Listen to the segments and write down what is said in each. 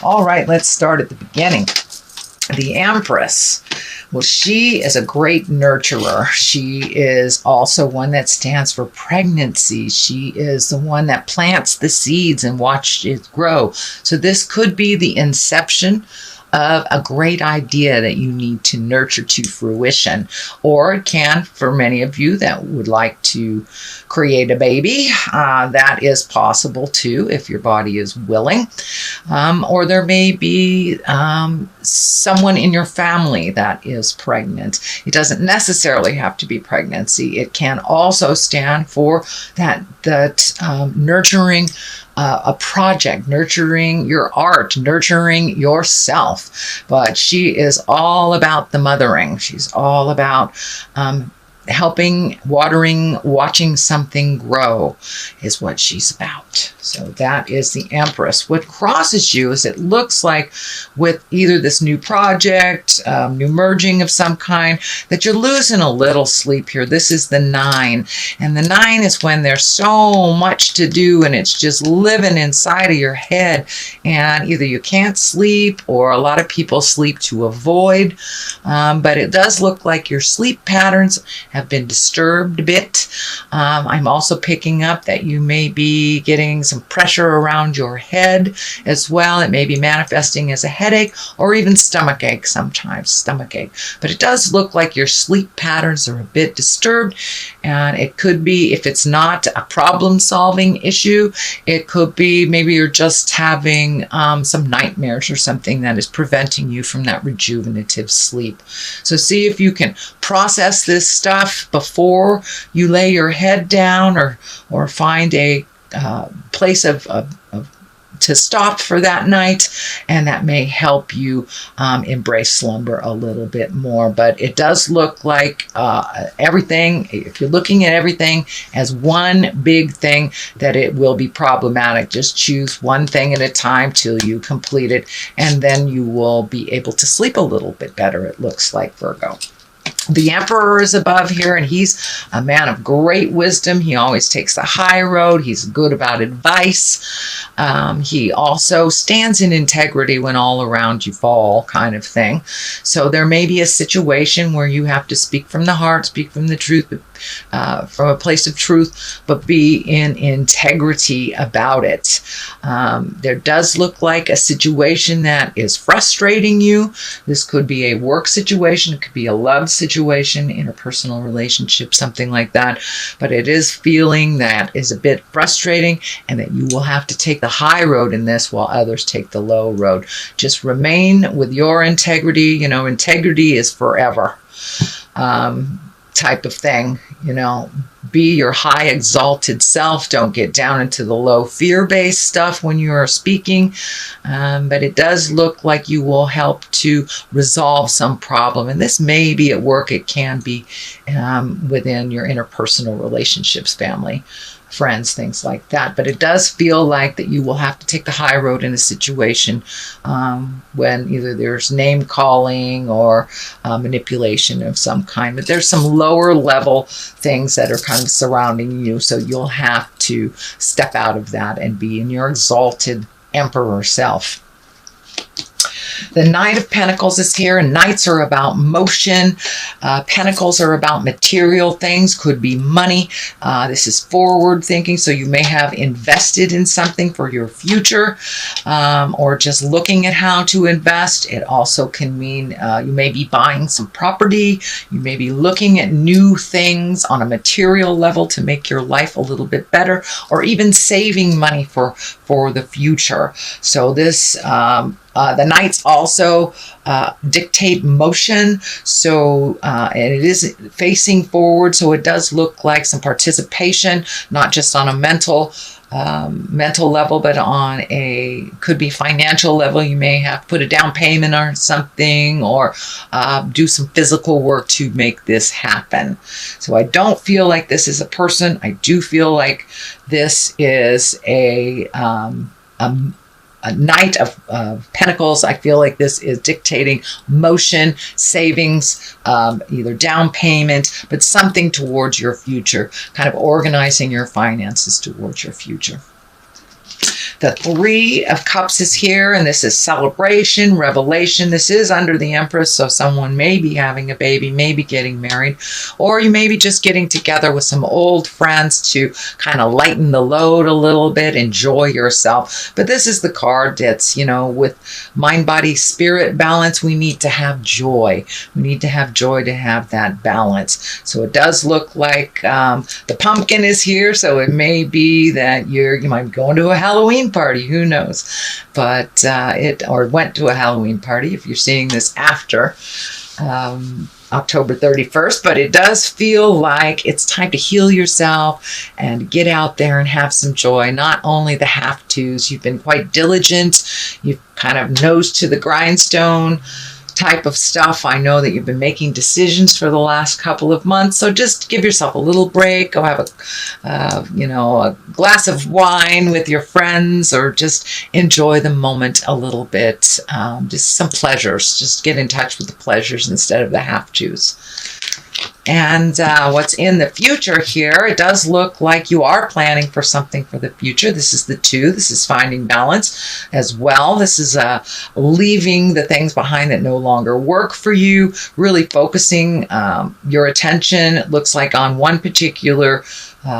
All right, let's start at the beginning. The Empress. Well, she is a great nurturer. She is also one that stands for pregnancy. She is the one that plants the seeds and watches it grow. So this could be the inception of a great idea that you need to nurture to fruition. Or it can, for many of you that would like to create a baby, that is possible too if your body is willing. Or there may be someone in your family that is pregnant. It doesn't necessarily have to be pregnancy. It can also stand for that nurturing a project, nurturing your art, nurturing yourself. But she is all about the mothering. She's all about helping, watering, watching something grow is what she's about. So that is the Empress. What crosses you is it looks like with either this new project, new merging of some kind, that you're losing a little sleep here. This is the 9. And the 9 is when there's so much to do and it's just living inside of your head. And either you can't sleep or a lot of people sleep to avoid. But it does look like your sleep patterns have been disturbed a bit. I'm also picking up that you may be getting some pressure around your head as well. It may be manifesting as a headache or even stomach ache sometimes, stomach ache. But it does look like your sleep patterns are a bit disturbed, and it could be, if it's not a problem-solving issue, it could be maybe you're just having some nightmares or something that is preventing you from that rejuvenative sleep. So see if you can process this stuff before you lay your head down, or find a place to stop for that night, and that may help you embrace slumber a little bit more. But it does look like everything, if you're looking at everything as one big thing, that it will be problematic. Just choose one thing at a time till you complete it, and then you will be able to sleep a little bit better, it looks like, Virgo. The Emperor is above here, and he's a man of great wisdom. He always takes the high road. He's good about advice. He also stands in integrity when all around you fall, kind of thing. So there may be a situation where you have to speak from the heart, speak from the truth, from a place of truth, but be in integrity about it. There does look like a situation that is frustrating you. This could be a work situation. It could be a love situation, interpersonal relationship, something like that. But it is feeling that is a bit frustrating, and that you will have to take the high road in this while others take the low road. Just remain with your integrity. You know, integrity is forever. Type of thing, you know, be your high exalted self. Don't get down into the low fear-based stuff when you are speaking. But it does look like you will help to resolve some problem. And this may be at work. It can be within your interpersonal relationships, family, friends, things like that. But it does feel like that you will have to take the high road in a situation when either there's name calling or manipulation of some kind. But there's some lower level things that are kind of surrounding you. So you'll have to step out of that and be in your exalted Emperor self. The Knight of Pentacles is here, and Knights are about motion. Pentacles are about material things, could be money. This is forward thinking, so you may have invested in something for your future, or just looking at how to invest. It also can mean you may be buying some property. You may be looking at new things on a material level to make your life a little bit better, or even saving money for the future. So this the Knights also dictate motion, so and it is facing forward, so it does look like some participation, not just on a mental level, but on a, could be financial level. You may have to put a down payment or something, or do some physical work to make this happen. So I don't feel like this is a person. I do feel like this is a Knight of Pentacles. I feel like this is dictating motion, savings, either down payment, but something towards your future, kind of organizing your finances towards your future. The Three of Cups is here, and this is celebration, revelation. This is under the Empress, so someone may be having a baby, maybe getting married, or you may be just getting together with some old friends to kind of lighten the load a little bit, enjoy yourself. But this is the card that's, you know, with mind, body, spirit balance, we need to have joy. We need to have joy to have that balance. So it does look like the pumpkin is here, so it may be that you might be going to a Halloween party, who knows, but or went to a Halloween party if you're seeing this after October 31st, but it does feel like it's time to heal yourself and get out there and have some joy. Not only the have-tos, you've been quite diligent, you've kind of nose to the grindstone type of stuff. I know that you've been making decisions for the last couple of months, so just give yourself a little break. Go have a glass of wine with your friends, or just enjoy the moment a little bit. Just some pleasures. Just get in touch with the pleasures instead of the have-tos. And what's in the future here, it does look like you are planning for something for the future. This is the 2. This is finding balance as well. This is leaving the things behind that no longer work for you, really focusing your attention, it looks like, on one particular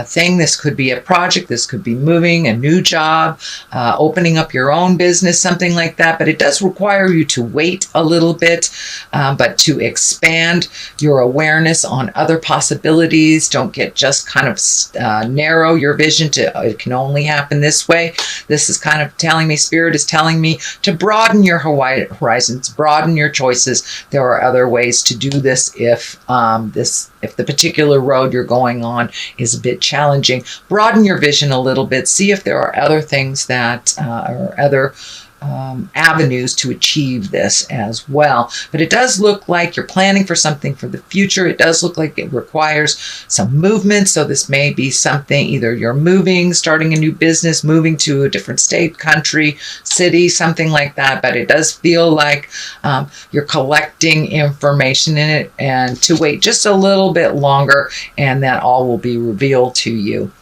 thing. This could be a project, this could be moving, a new job, opening up your own business, something like that. But it does require you to wait a little bit, but to expand your awareness on other possibilities. Don't get just kind of narrow your vision to it can only happen this way. This is kind of telling me, Spirit is telling me to broaden your horizons, broaden your choices. There are other ways to do this if the particular road you're going on is a bit challenging. Broaden your vision a little bit. See if there are other things that are other avenues to achieve this as well. But it does look like you're planning for something for the future. It does look like it requires some movement. So this may be something, either you're moving, starting a new business, moving to a different state, country, city, something like that. But it does feel like you're collecting information in it, and to wait just a little bit longer, and that all will be revealed to you.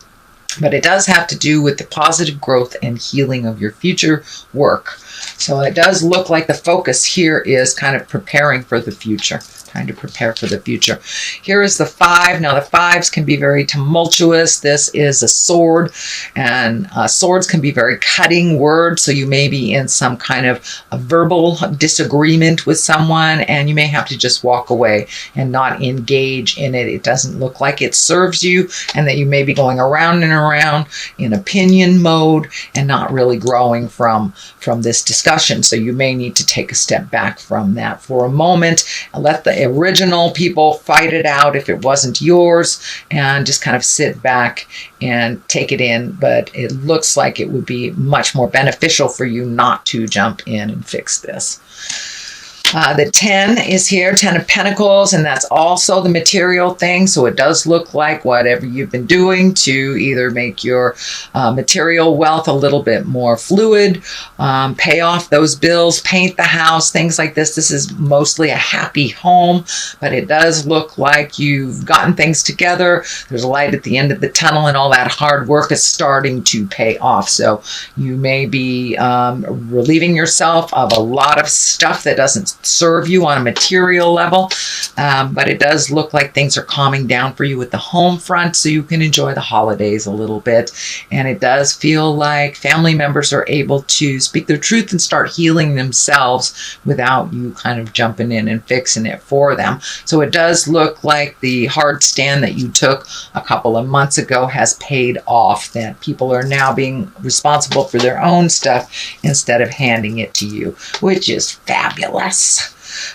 But it does have to do with the positive growth and healing of your future work. So it does look like the focus here is kind of preparing for the future. Trying to prepare for the future. Here is the 5. Now the 5s can be very tumultuous. This is a sword, and swords can be very cutting words. So you may be in some kind of a verbal disagreement with someone, and you may have to just walk away and not engage in it. It doesn't look like it serves you, and that you may be going around and around in opinion mode and not really growing from this discussion. So you may need to take a step back from that for a moment and let the original people fight it out if it wasn't yours, and just kind of sit back and take it in. But it looks like it would be much more beneficial for you not to jump in and fix this. The 10 is here, 10 of Pentacles, and that's also the material thing. So it does look like whatever you've been doing to either make your material wealth a little bit more fluid, pay off those bills, paint the house, things like this. This is mostly a happy home, but it does look like you've gotten things together. There's a light at the end of the tunnel, and all that hard work is starting to pay off. So you may be relieving yourself of a lot of stuff that doesn't serve you on a material level, but it does look like things are calming down for you with the home front, so you can enjoy the holidays a little bit. And it does feel like family members are able to speak their truth and start healing themselves without you kind of jumping in and fixing it for them. So it does look like the hard stand that you took a couple of months ago has paid off, that people are now being responsible for their own stuff instead of handing it to you, which is fabulous.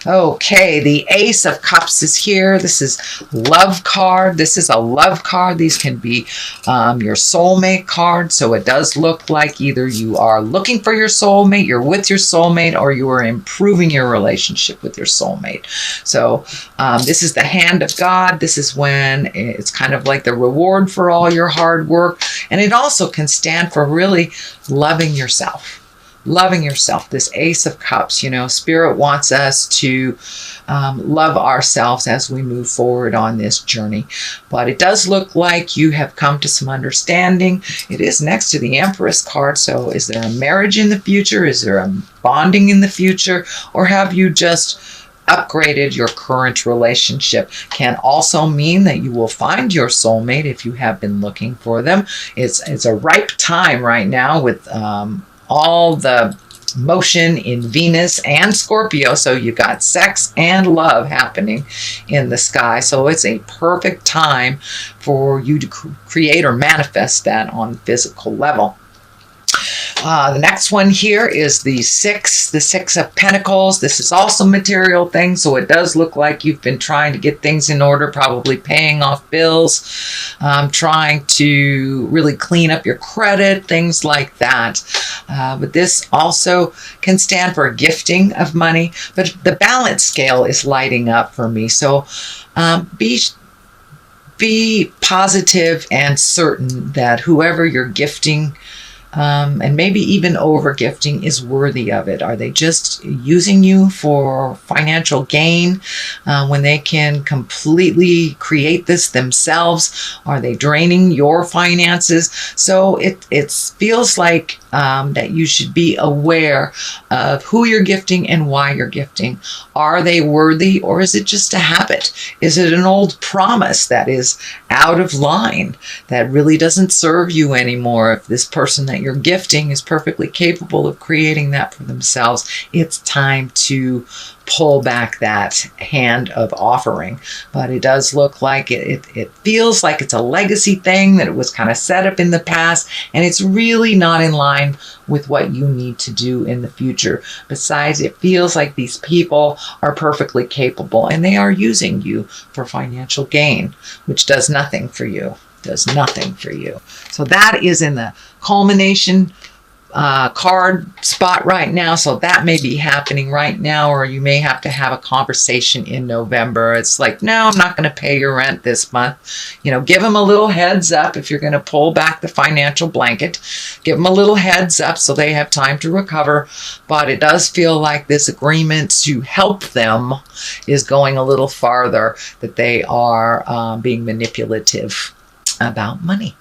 Okay, the Ace of Cups is here. This is love card. This is a love card. These can be your soulmate card. So it does look like either you are looking for your soulmate, you're with your soulmate, or you are improving your relationship with your soulmate. So this is the hand of God. This is when it's kind of like the reward for all your hard work. And it also can stand for really loving yourself. loving yourself, this Ace of Cups. You know, Spirit wants us to love ourselves as we move forward on this journey. But it does look like you have come to some understanding. It is next to the Empress card. So is there a marriage in the future? Is there a bonding in the future? Or have you just upgraded your current relationship? Can also mean that you will find your soulmate if you have been looking for them. It's a ripe time right now with all the motion in Venus and Scorpio. So you've got sex and love happening in the sky. So it's a perfect time for you to create or manifest that on physical level. The next one here is the Six of Pentacles. This is also material things, so it does look like you've been trying to get things in order, probably paying off bills, trying to really clean up your credit, things like that. But this also can stand for gifting of money, but the balance scale is lighting up for me. So be positive and certain that whoever you're gifting, and maybe even over gifting, is worthy of it. Are they just using you for financial gain when they can completely create this themselves? Are they draining your finances? So it feels like that you should be aware of who you're gifting and why you're gifting. Are they worthy, or is it just a habit? Is it an old promise that is out of line, that really doesn't serve you anymore? If this person that you're gifting is perfectly capable of creating that for themselves, it's time to pull back that hand of offering. But it does look like it feels like it's a legacy thing, that it was kind of set up in the past, and it's really not in line with what you need to do in the future. Besides, it feels like these people are perfectly capable and they are using you for financial gain, which does nothing for you. Does nothing for you. So that is in the culmination card spot right now. So that may be happening right now, or you may have to have a conversation in November. It's like, no, I'm not going to pay your rent this month. You know, give them a little heads up if you're going to pull back the financial blanket. Give them a little heads up so they have time to recover. But it does feel like this agreement to help them is going a little farther, that they are being manipulative about money.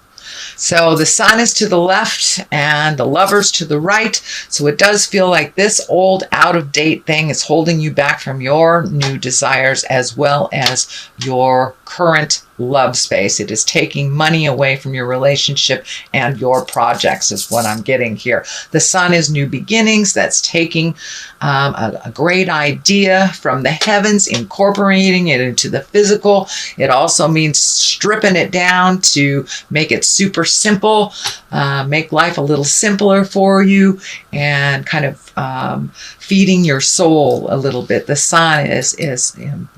So the Sun is to the left and the Lovers to the right. So it does feel like this old out-of-date thing is holding you back from your new desires as well as your current love space. It is taking money away from your relationship and your projects is what I'm getting here. The Sun is new beginnings. That's taking a great idea from the heavens, incorporating it into the physical. It also means stripping it down to make it super simple, make life a little simpler for you, and kind of feeding your soul a little bit. The Sun is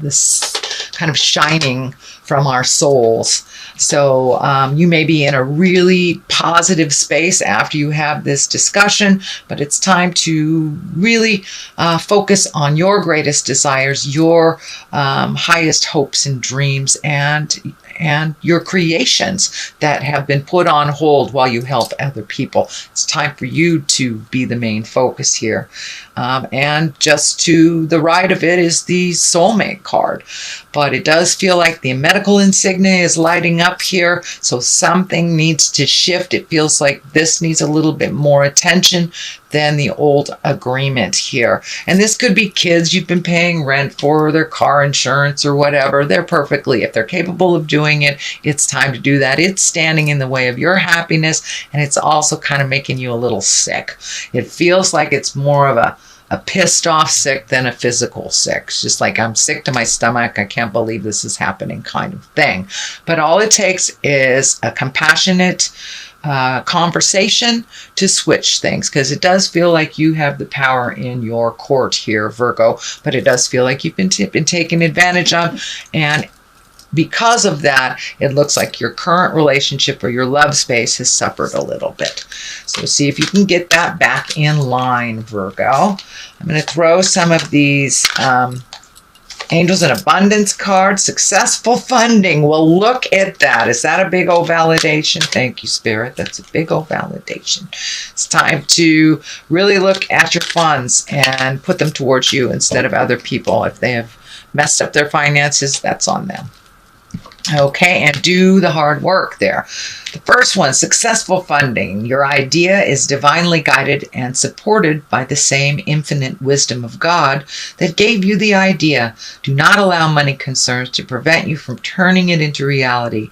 this kind of shining from our souls. So you may be in a really positive space after you have this discussion, but it's time to really focus on your greatest desires, your highest hopes and dreams, and your creations that have been put on hold while you help other people. It's time for you to be the main focus here. And just to the right of it is the soulmate card. But it does feel like the medical insignia is lighting up here. So something needs to shift. It feels like this needs a little bit more attention than the old agreement here. And this could be kids you've been paying rent for, their car insurance or whatever. They're perfectly, if they're capable of doing it, it's time to do that. It's standing in the way of your happiness, and it's also kind of making you a little sick. It feels like it's more of a pissed off sick than a physical sick. It's just like, I'm sick to my stomach. I can't believe this is happening kind of thing. But all it takes is a compassionate conversation to switch things, because it does feel like you have the power in your court here, Virgo, but it does feel like you've been taken advantage of. And because of that, it looks like your current relationship or your love space has suffered a little bit. So see if you can get that back in line, Virgo. I'm going to throw some of these Angels and Abundance card, successful funding. Well, look at that. Is that a big old validation? Thank you, Spirit. That's a big old validation. It's time to really look at your funds and put them towards you instead of other people. If they have messed up their finances, that's on them. Okay, and do the hard work there. The first one, successful funding. Your idea is divinely guided and supported by the same infinite wisdom of God that gave you the idea. Do not allow money concerns to prevent you from turning it into reality.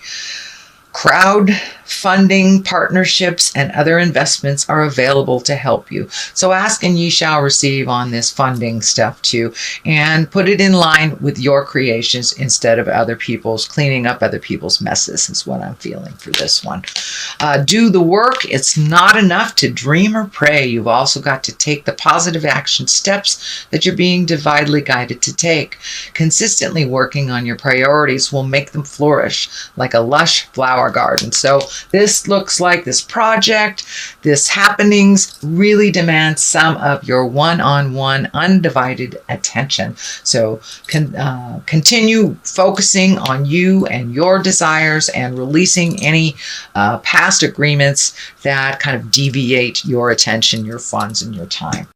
Crowdfunding, partnerships, and other investments are available to help you. So ask and ye shall receive on this funding stuff too. And put it in line with your creations instead of other people's, cleaning up other people's messes is what I'm feeling for this one. Do the work. It's not enough to dream or pray. You've also got to take the positive action steps that you're being divinely guided to take. Consistently working on your priorities will make them flourish like a lush flower garden. So this looks like this project, this happenings really demands some of your one-on-one undivided attention. So continue focusing on you and your desires and releasing any past agreements that kind of deviate your attention, your funds, and your time.